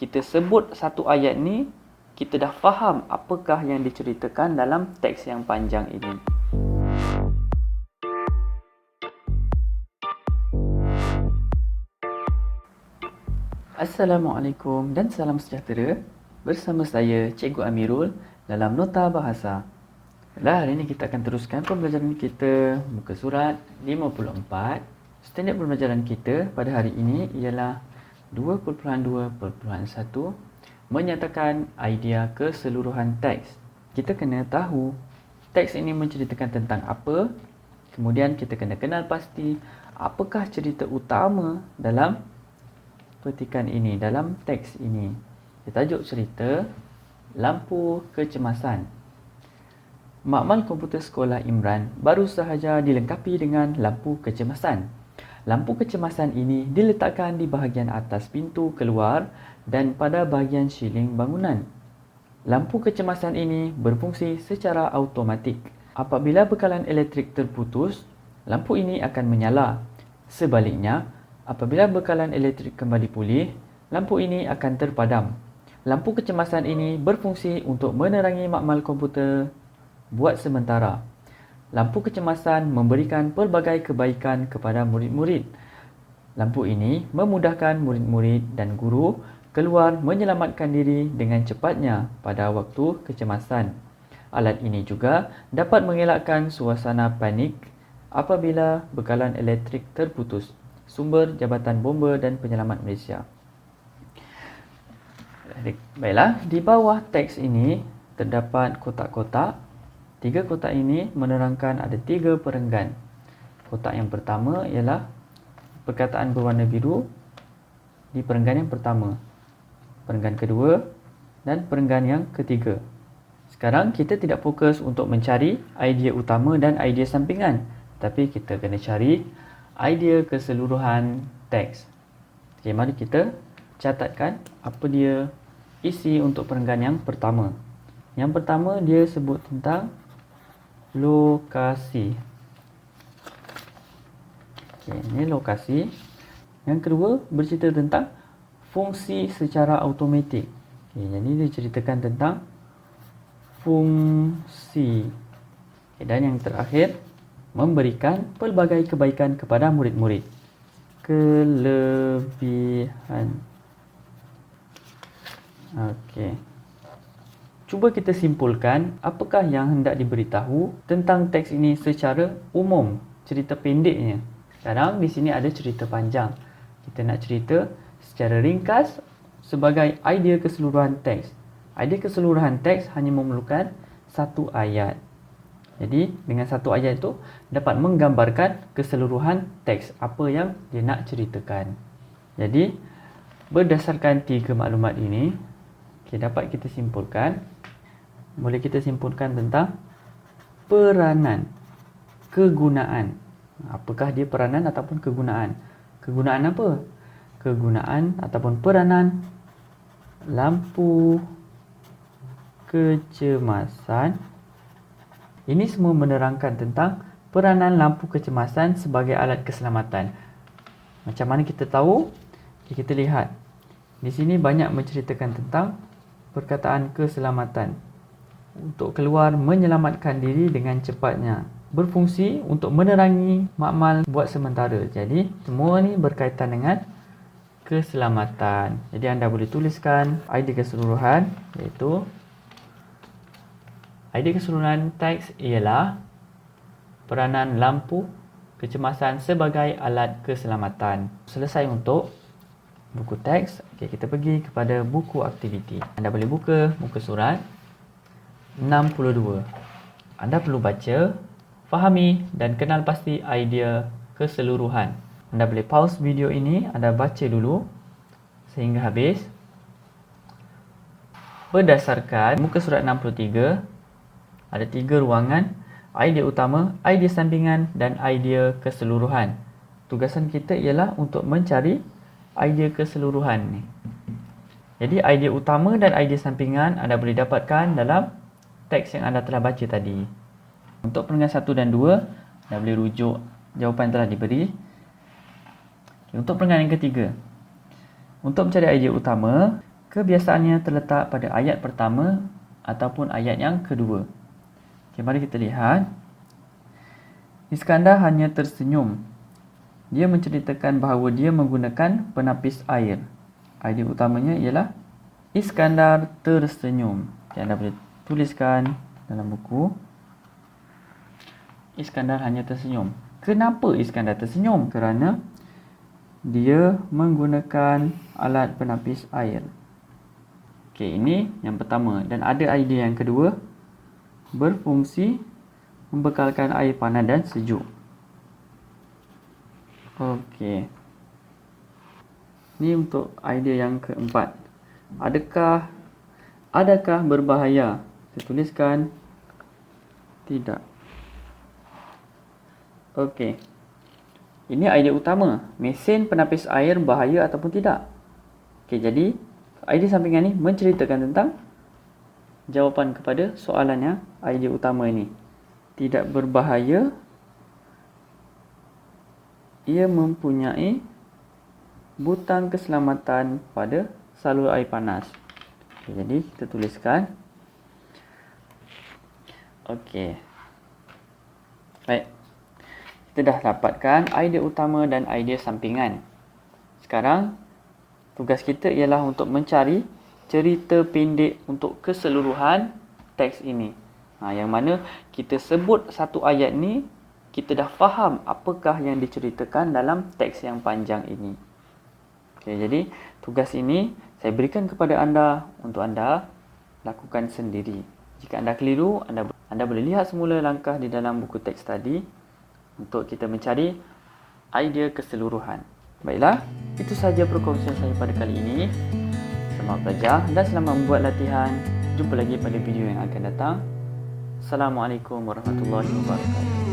kita sebut satu ayat ni, kita dah faham apakah yang diceritakan dalam teks yang panjang ini. Assalamualaikum dan salam sejahtera. Bersama saya Cikgu Amirul dalam Nota Bahasa. Hari ini kita akan teruskan pembelajaran kita muka surat 54. Standard pembelajaran kita pada hari ini ialah 2.2.1 menyatakan idea keseluruhan teks. Kita kena tahu teks ini menceritakan tentang apa. Kemudian kita kena kenal pasti apakah cerita utama dalam petikan ini, dalam teks ini. Tajuk cerita Lampu Kecemasan. Makmal komputer sekolah Imran baru sahaja dilengkapi dengan lampu kecemasan. Lampu kecemasan ini diletakkan di bahagian atas pintu keluar dan pada bahagian siling bangunan. Lampu kecemasan ini berfungsi secara automatik. Apabila bekalan elektrik terputus, lampu ini akan menyala. Sebaliknya, apabila bekalan elektrik kembali pulih, lampu ini akan terpadam. Lampu kecemasan ini berfungsi untuk menerangi makmal komputer buat sementara. Lampu kecemasan memberikan pelbagai kebaikan kepada murid-murid. Lampu ini memudahkan murid-murid dan guru keluar menyelamatkan diri dengan cepatnya pada waktu kecemasan. Alat ini juga dapat mengelakkan suasana panik apabila bekalan elektrik terputus. Sumber Jabatan Bomba dan Penyelamat Malaysia. Baiklah, di bawah teks ini terdapat kotak-kotak. 3 kotak ini menerangkan ada 3 perenggan. Kotak yang pertama ialah perkataan berwarna biru di perenggan yang pertama, perenggan kedua dan perenggan yang ketiga. Sekarang kita tidak fokus untuk mencari idea utama dan idea sampingan, tapi kita kena cari idea keseluruhan teks. Okay, mari kita catatkan apa dia isi untuk perenggan yang pertama. Yang pertama dia sebut tentang lokasi. Okay, ini lokasi. Yang kedua bercerita tentang fungsi secara automatik. Okay, jadi dia ceritakan tentang fungsi. Okay, dan yang terakhir memberikan pelbagai kebaikan kepada murid-murid. Kelebihan. Okey. Cuba kita simpulkan apakah yang hendak diberitahu tentang teks ini secara umum, cerita pendeknya. Sekarang di sini ada cerita panjang. Kita nak cerita secara ringkas sebagai idea keseluruhan teks. Idea keseluruhan teks hanya memerlukan satu ayat. Jadi dengan satu ayat itu dapat menggambarkan keseluruhan teks apa yang dia nak ceritakan. Jadi berdasarkan 3 maklumat ini, dapat kita simpulkan. Boleh kita simpulkan tentang peranan, kegunaan. Apakah dia peranan ataupun kegunaan? Kegunaan apa? Kegunaan ataupun peranan lampu kecemasan. Ini semua menerangkan tentang peranan lampu kecemasan sebagai alat keselamatan. Macam mana kita tahu? Kita lihat. Di sini banyak menceritakan tentang perkataan keselamatan. Untuk keluar menyelamatkan diri dengan cepatnya. Berfungsi untuk menerangi makmal buat sementara. Jadi semua ni berkaitan dengan keselamatan. Jadi anda boleh tuliskan idea keseluruhan, iaitu idea keseluruhan teks ialah peranan lampu kecemasan sebagai alat keselamatan. Selesai untuk buku teks. Okay, kita pergi kepada buku aktiviti. Anda boleh buka muka surat 62. Anda perlu baca, fahami dan kenal pasti idea keseluruhan. Anda boleh pause video ini, anda baca dulu sehingga habis. Berdasarkan muka surat 63, ada 3 ruangan, idea utama, idea sampingan dan idea keseluruhan. Tugasan kita ialah untuk mencari idea keseluruhan ni. Jadi idea utama dan idea sampingan anda boleh dapatkan dalam teks yang anda telah baca tadi. Untuk perenggan 1 dan 2, anda boleh rujuk jawapan telah diberi. Untuk perenggan yang ketiga, untuk mencari idea utama, kebiasaannya terletak pada ayat pertama ataupun ayat yang kedua. Okay, mari kita lihat. Iskandar hanya tersenyum. Dia menceritakan bahawa dia menggunakan penapis air. Idea utamanya ialah Iskandar tersenyum. Okay, anda boleh tuliskan dalam buku. Iskandar hanya tersenyum. Kenapa Iskandar tersenyum? Kerana dia menggunakan alat penapis air. Okey, ini yang pertama. Dan ada idea yang kedua, berfungsi membekalkan air panas dan sejuk. Okey. Ini untuk idea yang keempat. Adakah berbahaya? Saya tuliskan tidak. Okey. Ini idea utama. Mesin penapis air bahaya ataupun tidak? Okey, jadi idea sampingan ni menceritakan tentang jawapan kepada soalannya idea utama ini. Tidak berbahaya. Ia mempunyai butang keselamatan pada salur air panas. Okay, jadi kita tuliskan. Okey. Baik. Kita dah dapatkan idea utama dan idea sampingan. Sekarang tugas kita ialah untuk mencari cerita pendek untuk keseluruhan teks ini. Yang mana kita sebut satu ayat ni, kita dah faham apakah yang diceritakan dalam teks yang panjang ini. Okay, jadi tugas ini saya berikan kepada anda untuk anda lakukan sendiri. Jika anda keliru, anda boleh lihat semula langkah di dalam buku teks tadi untuk kita mencari idea keseluruhan. Baiklah, itu sahaja perkongsian saya pada kali ini. Selamat belajar dan selamat membuat latihan. Jumpa lagi pada video yang akan datang. Assalamualaikum warahmatullahi wabarakatuh.